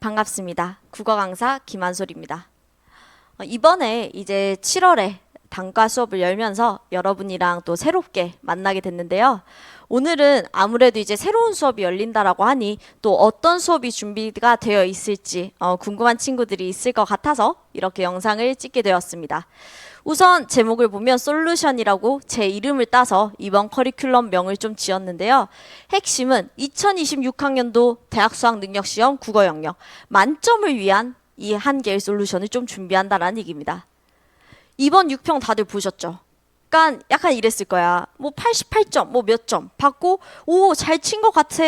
반갑습니다. 국어 강사 김한솔입니다. 이번에 이제 7월에 단과 수업을 열면서 여러분이랑 또 새롭게 만나게 됐는데요. 오늘은 아무래도 이제 새로운 수업이 열린다라고 하니 또 어떤 수업이 준비가 되어 있을지 궁금한 친구들이 있을 것 같아서 이렇게 영상을 찍게 되었습니다. 우선 제목을 보면 솔루션이라고 제 이름을 따서 이번 커리큘럼명을 좀 지었는데요. 핵심은 2026학년도 대학 수학 능력 시험 국어 영역 만점을 위한 이 한 개의 솔루션을 좀 준비한다라는 얘기입니다. 이번 6평 다들 보셨죠? 그러니까 약간 이랬을 거야. 뭐 88점, 뭐 몇 점 받고 오, 잘 친 것 같아.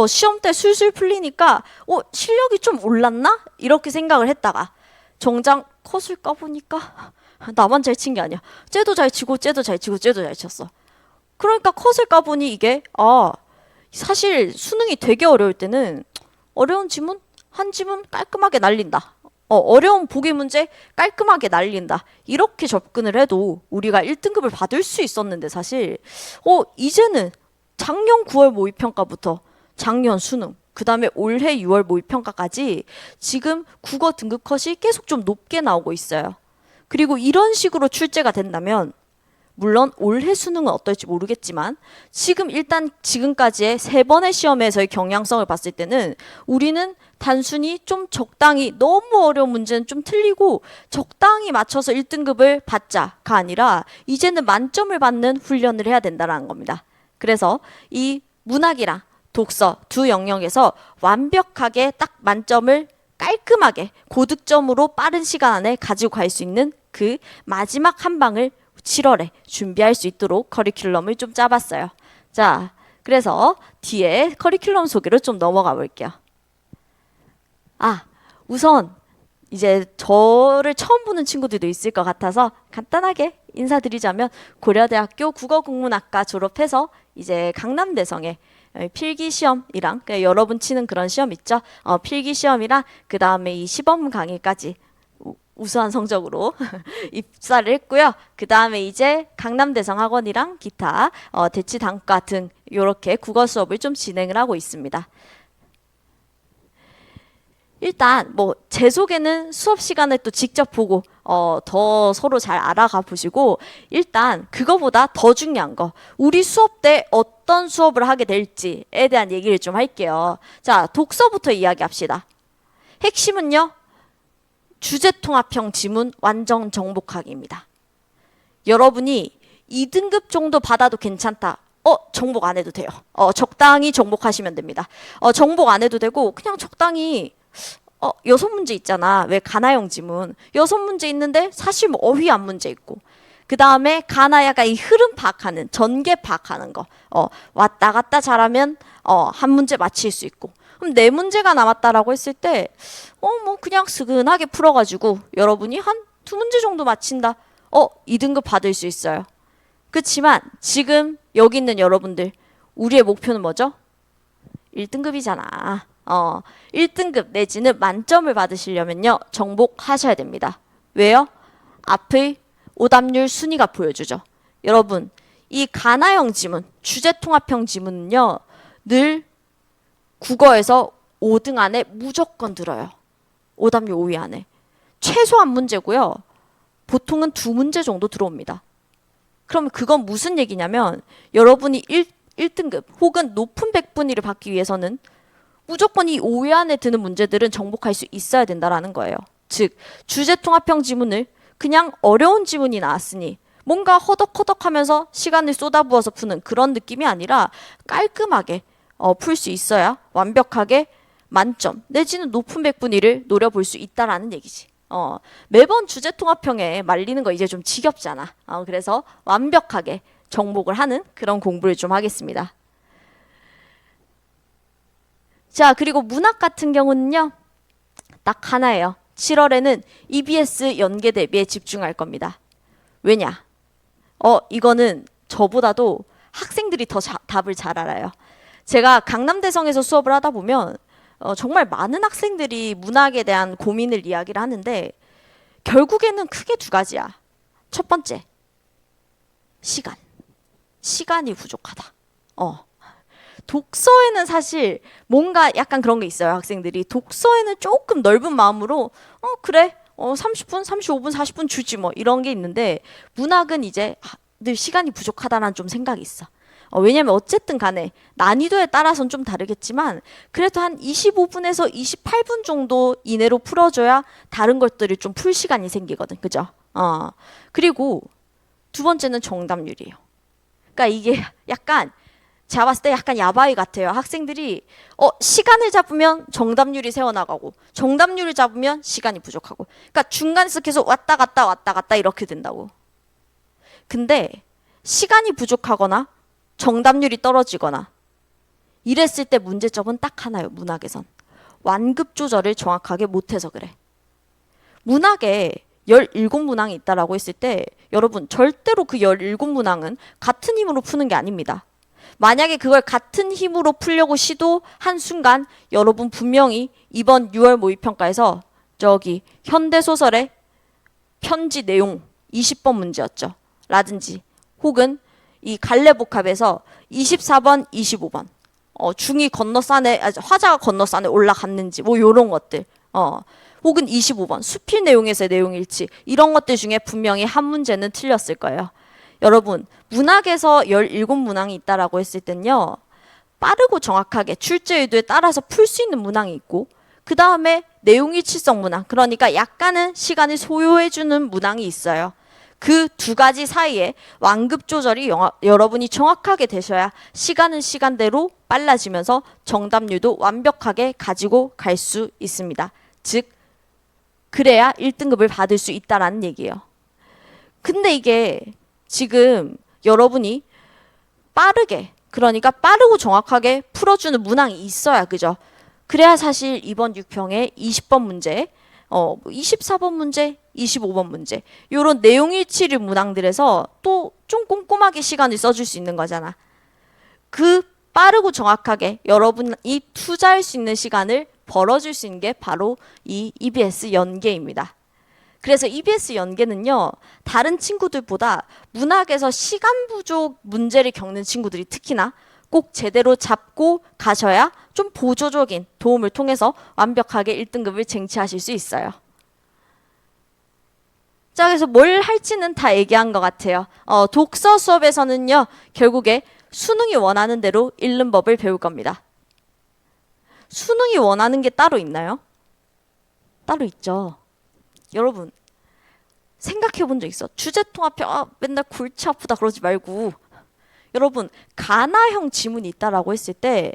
시험 때 술술 풀리니까 실력이 좀 올랐나? 이렇게 생각을 했다가 정작 컷을 까보니까 나만 잘 친 게 아니야. 쟤도 잘 치고 쟤도 잘 치고 쟤도 잘 쳤어. 그러니까 컷을 까보니 이게 사실 수능이 되게 어려울 때는 어려운 지문 한 지문 깔끔하게 날린다. 어려운 보기 문제 깔끔하게 날린다. 이렇게 접근을 해도 우리가 1등급을 받을 수 있었는데 사실 이제는 작년 9월 모의평가부터 작년 수능 그 다음에 올해 6월 모의평가까지 지금 국어 등급 컷이 계속 좀 높게 나오고 있어요. 그리고 이런 식으로 출제가 된다면 물론 올해 수능은 어떨지 모르겠지만 지금 일단 지금까지의 3번의 시험에서의 경향성을 봤을 때는 우리는 단순히 좀 적당히 너무 어려운 문제는 좀 틀리고 적당히 맞춰서 1등급을 받자가 아니라 이제는 만점을 받는 훈련을 해야 된다는 겁니다. 그래서 이 문학이랑 독서 두 영역에서 완벽하게 딱 만점을 깔끔하게 고득점으로 빠른 시간 안에 가지고 갈 수 있는 그 마지막 한 방을 7월에 준비할 수 있도록 커리큘럼을 좀 짜봤어요. 자, 그래서 뒤에 커리큘럼 소개로 좀 넘어가 볼게요. 우선 이제 저를 처음 보는 친구들도 있을 것 같아서 간단하게 인사드리자면 고려대학교 국어국문학과 졸업해서 이제 강남대성에 필기시험이랑 그냥 여러분 치는 그런 시험 있죠. 필기시험이랑 그 다음에 이 시범 강의까지 우수한 성적으로 입사를 했고요. 그 다음에 이제 강남대성 학원이랑 기타 대치 단과 등 이렇게 국어 수업을 좀 진행을 하고 있습니다. 일단 뭐 제 소개는 수업 시간에 또 직접 보고 더 서로 잘 알아가 보시고 일단 그거보다 더 중요한 거 우리 수업 때 어떤 수업을 하게 될지에 대한 얘기를 좀 할게요. 자, 독서부터 이야기합시다. 핵심은요. 주제통합형 지문 완전 정복하기입니다. 여러분이 2등급 정도 받아도 괜찮다. 정복 안 해도 돼요. 적당히 정복하시면 됩니다. 정복 안 해도 되고 그냥 적당히 6문제 있잖아. 왜 가나형 지문 6문제 있는데 사실 뭐 어휘 안 문제 있고 그 다음에 가나야가 이 흐름 파악하는 전개 파악하는 거 왔다 갔다 잘하면 한 문제 맞힐 수 있고 그럼 4문제가 남았다라고 했을 때 뭐 그냥 스근하게 풀어가지고 여러분이 한 2문제 정도 맞힌다. 2등급 받을 수 있어요. 그렇지만 지금 여기 있는 여러분들 우리의 목표는 뭐죠? 1등급이잖아. 1등급 내지는 만점을 받으시려면요. 정복하셔야 됩니다. 왜요? 앞의 오답률 순위가 보여주죠. 여러분 이 가나형 지문, 주제통합형 지문은요. 늘 국어에서 5등 안에 무조건 들어요. 오답률 5위 안에. 최소한 문제고요. 보통은 2문제 정도 들어옵니다. 그러면 그건 무슨 얘기냐면 여러분이 1등급 혹은 높은 백분위를 받기 위해서는 무조건 이 5위 안에 드는 문제들은 정복할 수 있어야 된다라는 거예요. 즉 주제통합형 지문을 그냥 어려운 지문이 나왔으니 뭔가 허덕허덕하면서 시간을 쏟아부어서 푸는 그런 느낌이 아니라 깔끔하게 풀 수 있어야 완벽하게 만점 내지는 높은 백분위를 노려볼 수 있다라는 얘기지. 매번 주제통합형에 말리는 거 이제 좀 지겹잖아. 그래서 완벽하게 정복을 하는 그런 공부를 좀 하겠습니다. 자, 그리고 문학 같은 경우는요. 딱 하나예요. 7월에는 EBS 연계 대비에 집중할 겁니다. 왜냐? 이거는 저보다도 학생들이 더 답을 잘 알아요. 제가 강남대성에서 수업을 하다 보면 정말 많은 학생들이 문학에 대한 고민을 이야기를 하는데 결국에는 크게 2가지야. 첫 번째, 시간이 부족하다. 독서에는 사실 뭔가 약간 그런 게 있어요. 학생들이 독서에는 조금 넓은 마음으로 그래 30분, 35분, 40분 주지 뭐 이런 게 있는데 문학은 이제 늘 시간이 부족하다는 좀 생각이 있어. 왜냐면 어쨌든 간에 난이도에 따라서는 좀 다르겠지만 그래도 한 25분에서 28분 정도 이내로 풀어줘야 다른 것들이 좀 풀 시간이 생기거든. 그죠? 그리고 두 번째는 정답률이에요. 그러니까 이게 약간 제가 봤을 때 약간 야바이 같아요. 학생들이 시간을 잡으면 정답률이 새어나가고 정답률을 잡으면 시간이 부족하고 그러니까 중간에서 계속 왔다 갔다 이렇게 된다고. 근데 시간이 부족하거나 정답률이 떨어지거나 이랬을 때 문제점은 딱 하나요. 문학에선. 완급 조절을 정확하게 못해서 그래. 문학에 17문항이 있다라고 했을 때 여러분 절대로 그 17문항은 같은 힘으로 푸는 게 아닙니다. 만약에 그걸 같은 힘으로 풀려고 시도한 순간 여러분 분명히 이번 6월 모의평가에서 저기 현대소설의 편지 내용 20번 문제였죠. 라든지 혹은 이 갈래복합에서 24번, 25번 중이 건너산에 화자가 건너산에 올라갔는지 뭐 요런 것들 혹은 25번 수필 내용에서의 내용 일치 이런 것들 중에 분명히 한 문제는 틀렸을 거예요. 여러분 문학에서 17문항이 있다라고 했을 땐요. 빠르고 정확하게 출제 의도에 따라서 풀 수 있는 문항이 있고 그 다음에 내용 일치성 문항 그러니까 약간은 시간을 소요해주는 문항이 있어요. 그 두 가지 사이에 완급 조절이 여러분이 정확하게 되셔야 시간은 시간대로 빨라지면서 정답률도 완벽하게 가지고 갈 수 있습니다. 즉 그래야 1등급을 받을 수 있다라는 얘기예요. 근데 이게 지금 여러분이 빠르게 그러니까 빠르고 정확하게 풀어주는 문항이 있어야 그죠? 그래야 사실 이번 6평에 20번 문제 24번 문제, 25번 문제 요런 내용 일치를 문항들에서 또 좀 꼼꼼하게 시간을 써줄 수 있는 거잖아. 그 빠르고 정확하게 여러분이 투자할 수 있는 시간을 벌어줄 수 있는 게 바로 이 EBS 연계입니다. 그래서 EBS 연계는요. 다른 친구들보다 문학에서 시간 부족 문제를 겪는 친구들이 특히나 꼭 제대로 잡고 가셔야 좀 보조적인 도움을 통해서 완벽하게 1등급을 쟁취하실 수 있어요. 자, 그래서 뭘 할지는 다 얘기한 것 같아요. 독서 수업에서는요. 결국에 수능이 원하는 대로 읽는 법을 배울 겁니다. 수능이 원하는 게 따로 있나요? 따로 있죠. 여러분 생각해 본 적 있어? 주제통합형 맨날 골치 아프다 그러지 말고 여러분 가나형 지문이 있다라고 했을 때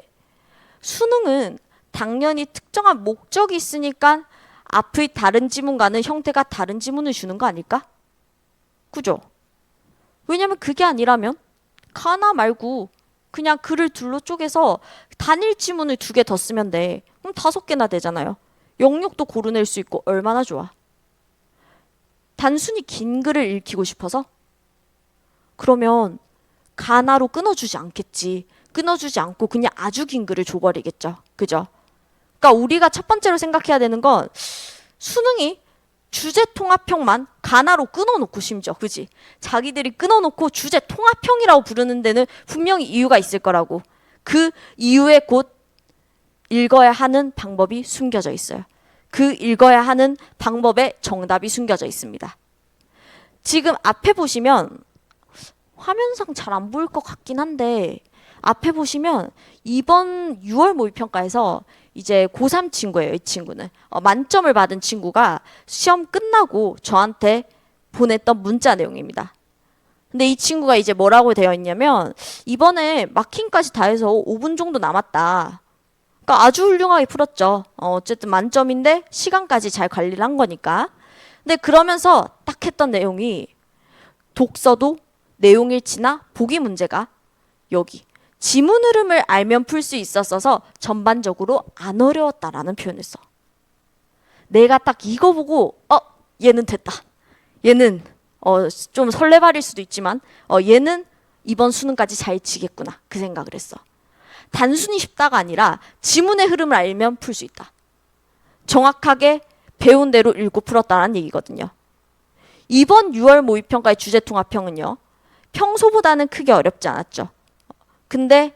수능은 당연히 특정한 목적이 있으니까 앞의 다른 지문과는 형태가 다른 지문을 주는 거 아닐까? 그죠? 왜냐면 그게 아니라면 가나 말고 그냥 글을 둘로 쪼개서 단일 지문을 2개 더 쓰면 돼. 그럼 5개나 되잖아요. 영역도 고르낼 수 있고 얼마나 좋아. 단순히 긴 글을 읽히고 싶어서? 그러면 가나로 끊어주지 않겠지. 끊어주지 않고 그냥 아주 긴 글을 줘버리겠죠. 그죠? 그러니까 우리가 첫 번째로 생각해야 되는 건 수능이 주제 통합형만 가나로 끊어놓고 심지어 그지? 자기들이 끊어놓고 주제 통합형이라고 부르는 데는 분명히 이유가 있을 거라고. 그 이유에 곧 읽어야 하는 방법이 숨겨져 있어요. 그 읽어야 하는 방법에 정답이 숨겨져 있습니다. 지금 앞에 보시면 화면상 잘 안 보일 것 같긴 한데 앞에 보시면 이번 6월 모의평가에서 이제 고3 친구예요. 이 친구는 만점을 받은 친구가 시험 끝나고 저한테 보냈던 문자 내용입니다. 근데 이 친구가 이제 뭐라고 되어 있냐면 이번에 마킹까지 다 해서 5분 정도 남았다. 그러니까 아주 훌륭하게 풀었죠. 어쨌든 만점인데 시간까지 잘 관리를 한 거니까. 근데 그러면서 딱 했던 내용이 독서도 내용일치나 보기 문제가 여기 지문 흐름을 알면 풀 수 있었어서 전반적으로 안 어려웠다라는 표현을 써. 내가 딱 이거 보고 얘는 됐다. 얘는 좀 설레발일 수도 있지만 얘는 이번 수능까지 잘 치겠구나. 그 생각을 했어. 단순히 쉽다가 아니라 지문의 흐름을 알면 풀 수 있다. 정확하게 배운 대로 읽고 풀었다는 얘기거든요. 이번 6월 모의평가의 주제통합형은요. 평소보다는 크게 어렵지 않았죠. 근데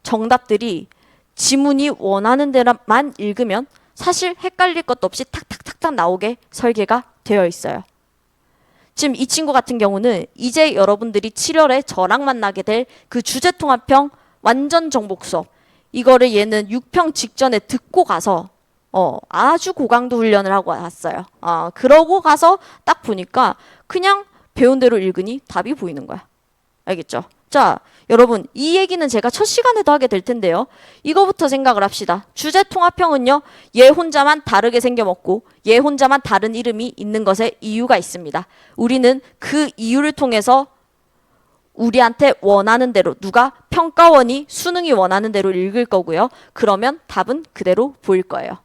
정답들이 지문이 원하는 대로만 읽으면 사실 헷갈릴 것도 없이 탁탁탁탁 나오게 설계가 되어 있어요. 지금 이 친구 같은 경우는 이제 여러분들이 7월에 저랑 만나게 될 그 주제통합형 완전 정복 수업, 이거를 얘는 6평 직전에 듣고 가서 아주 고강도 훈련을 하고 왔어요. 그러고 가서 딱 보니까 그냥 배운 대로 읽으니 답이 보이는 거야. 알겠죠? 자, 여러분, 이 얘기는 제가 첫 시간에도 하게 될 텐데요. 이거부터 생각을 합시다. 주제 통합형은요, 얘 혼자만 다르게 생겨먹고 얘 혼자만 다른 이름이 있는 것에 이유가 있습니다. 우리는 그 이유를 통해서 우리한테 원하는 대로, 누가 평가원이 수능이 원하는 대로 읽을 거고요. 그러면 답은 그대로 보일 거예요.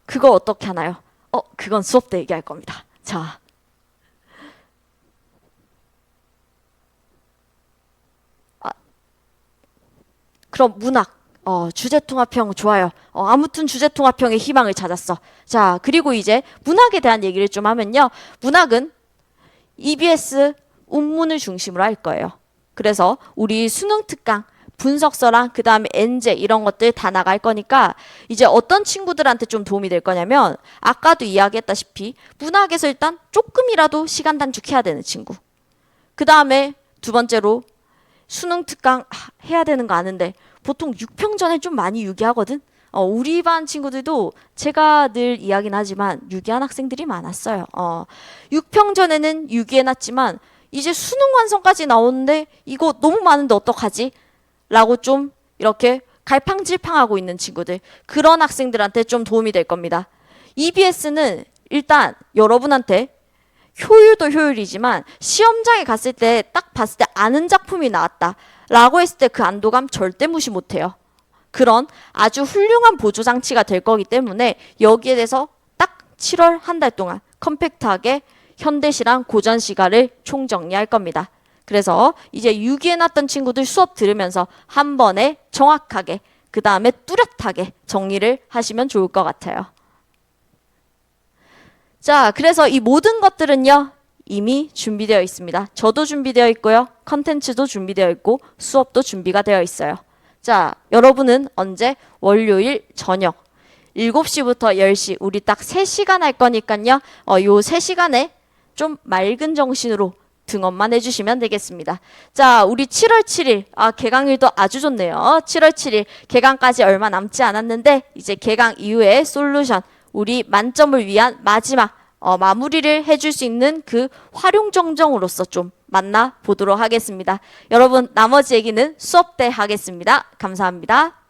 그거 어떻게 하나요? 그건 수업 때 얘기할 겁니다. 자, 그럼 문학, 주제통합형 좋아요. 아무튼 주제통합형의 희망을 찾았어. 자, 그리고 이제 문학에 대한 얘기를 좀 하면요. 문학은 EBS 운문을 중심으로 할 거예요. 그래서 우리 수능 특강, 분석서랑 그 다음에 엔제 이런 것들 다 나갈 거니까 이제 어떤 친구들한테 좀 도움이 될 거냐면 아까도 이야기했다시피 문학에서 일단 조금이라도 시간 단축해야 되는 친구. 그 다음에 두 번째로 수능 특강 해야 되는 거 아는데 보통 6평 전에 좀 많이 유기하거든. 우리 반 친구들도 제가 늘 이야기는 하지만 유기한 학생들이 많았어요. 6평 전에는 유기해놨지만 이제 수능 완성까지 나오는데 이거 너무 많은데 어떡하지? 라고 좀 이렇게 갈팡질팡하고 있는 친구들, 그런 학생들한테 좀 도움이 될 겁니다. EBS는 일단 여러분한테 효율도 효율이지만 시험장에 갔을 때 딱 봤을 때 아는 작품이 나왔다 라고 했을 때 그 안도감 절대 무시 못해요. 그런 아주 훌륭한 보조장치가 될 거기 때문에 여기에 대해서 딱 7월 한 달 동안 컴팩트하게 현대시랑 고전시가를 총정리할 겁니다. 그래서 이제 유기해놨던 친구들 수업 들으면서 한 번에 정확하게, 그 다음에 뚜렷하게 정리를 하시면 좋을 것 같아요. 자, 그래서 이 모든 것들은요, 이미 준비되어 있습니다. 저도 준비되어 있고요. 컨텐츠도 준비되어 있고 수업도 준비가 되어 있어요. 자, 여러분은 언제? 월요일 저녁 7시부터 10시 우리 딱 3시간 할 거니까요. 요 3시간에 좀 맑은 정신으로 등원만 해주시면 되겠습니다. 자, 우리 7월 7일 개강일도 아주 좋네요. 7월 7일 개강까지 얼마 남지 않았는데 이제 개강 이후에 솔루션, 우리 만점을 위한 마지막 마무리를 해줄 수 있는 그 활용정정으로서 좀 만나보도록 하겠습니다. 여러분, 나머지 얘기는 수업 때 하겠습니다. 감사합니다.